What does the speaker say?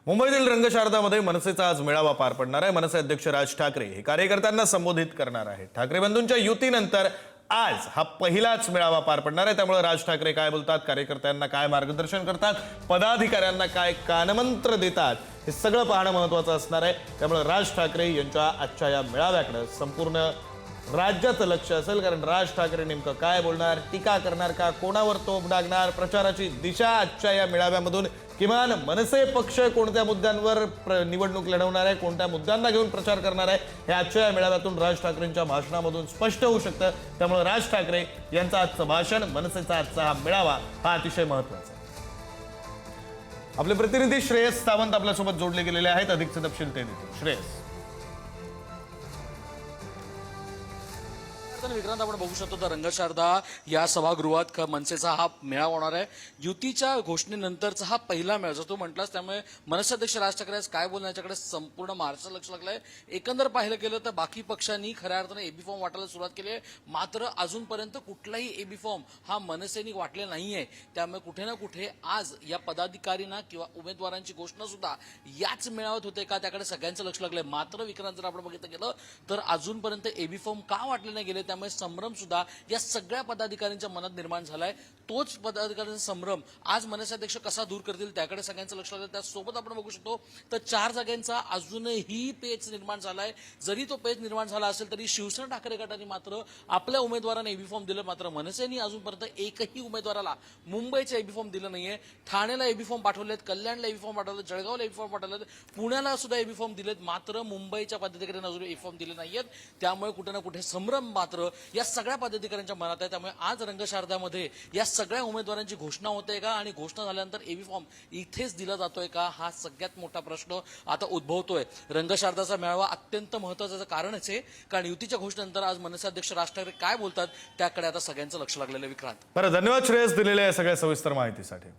मुंबईतील रंगशारदामध्ये मनसेचा आज मेळावा पार पडणार आहे। मनसे अध्यक्ष राज ठाकरे हे कार्यकर्त्यांना संबोधित करणार आहेत। ठाकरे बंधूंच्या युतीनंतर आज हा पहिलाच मेळावा पार पडणार आहे। त्यामुळे राज ठाकरे काय बोलतात, कार्यकर्त्यांना काय मार्गदर्शन करतात, पदाधिकाऱ्यांना काय कानमंत्र देतात, हे सगळं पाहणं महत्त्वाचं असणार आहे। त्यामुळे राज ठाकरे यांच्या आजच्या या मेळाव्याकडे संपूर्ण राज्याचं लक्ष असेल, कारण राज ठाकरे नेमकं काय बोलणार, टीका करणार का, कोणावर तोफ डागणार, प्रचाराची दिशा आजच्या या मेळाव्यामधून किमान मनसे पक्ष कोणत्या मुद्द्यांवर निवडणूक लढवणार आहे, कोणत्या मुद्द्यांना घेऊन प्रचार करणार आहे, हे आजच्या या मेळाव्यातून राज ठाकरेंच्या भाषणामधून स्पष्ट होऊ शकतं। त्यामुळे राज ठाकरे यांचं आजचं भाषण, मनसेचा आजचा हा मेळावा हा अतिशय महत्त्वाचा आहे। आपले प्रतिनिधी श्रेयस सावंत आपल्यासोबत जोडले गेलेले आहेत, अधिकचे तपशील ते देतील। श्रेयस। विक्रांत, आपण बघू शकतो तर रंगशारदा या सभागृहात मनसेचा हा मेळावा होणार आहे। युतीच्या घोषणेनंतरचा हा पहिला मेळावा जो तू म्हटलास, त्यामुळे मनसे अध्यक्ष राज ठाकरे आज काय बोलण्याच्याकडे संपूर्ण महाराष्ट्र लक्ष लागलंय। एकंदर पाहिलं गेलं तर बाकी पक्षांनी खऱ्या अर्थाने एबी फॉर्म वाटायला सुरुवात केली आहे, मात्र अजूनपर्यंत कुठलाही एबी फॉर्म हा मनसेनी वाटलेला नाहीये। त्यामुळे कुठे ना कुठे आज या पदाधिकाऱ्यांना किंवा उमेदवारांची घोषणा सुद्धा याच मेळाव्यात होते का, त्याकडे सगळ्यांचं लक्ष लागलंय। मात्र विक्रांत, जर आपण बघितलं गेलं तर अजूनपर्यंत एबी फॉर्म का वाटले नाही गेले, त्यामुळे संभ्रम सुद्धा या सगळ्या पदाधिकाऱ्यांच्या मनात निर्माण झालाय। तोच पदाधिकाऱ्यांचा संभ्रम आज मनसे अध्यक्ष कसा दूर करतील त्याकडे सगळ्यांचं लक्ष लागलं। त्यासोबत आपण बघू शकतो तर 4 जागांचा अजूनही पेच निर्माण झालाय। जरी तो पेच निर्माण झाला असेल तरी शिवसेना ठाकरे गटाने मात्र आपल्या उमेदवारांना एबी फॉर्म दिलं, मात्र मनसेने अजूनपर्यंत एकही उमेदवाराला मुंबईचे एबी फॉर्म दिलं नाहीये। ठाण्याला एबी फॉर्म पाठवलेत, कल्याणला एबी फॉर्म पाठवले, जळगावला एबी फॉर्म पाठवलेत, पुण्याला सुद्धा एबी फॉर्म दिलेत, मात्र मुंबईच्या पदाधिकाऱ्यांना अजून एबी फॉर्म दिले नाहीयेत। त्यामुळे कुठे ना कुठे संभ्रम मात्र या सगळ्या पदाधिकाऱ्यांच्या मनात आहे। त्यामुळे आज रंगशारदामध्ये या सगळ्या उमेदवारांची घोषणा होते का, आणि घोषणा झाल्यानंतर एबी फॉर्म इथेच दिला जातोय का, हा सगळ्यात मोठा प्रश्न आता उद्भवतोय। रंगशारदाचा मेळावा अत्यंत महत्त्वाचं कारणच आहे, कारण युतीच्या घोषणेनंतर आज मनसे अध्यक्ष राज ठाकरे काय बोलतात त्याकडे आता सगळ्यांचं लक्ष लागलेलं आहे। विक्रांत, बरं, धन्यवाद श्रेयस दिलेल्या या सगळ्या सविस्तर माहितीसाठी।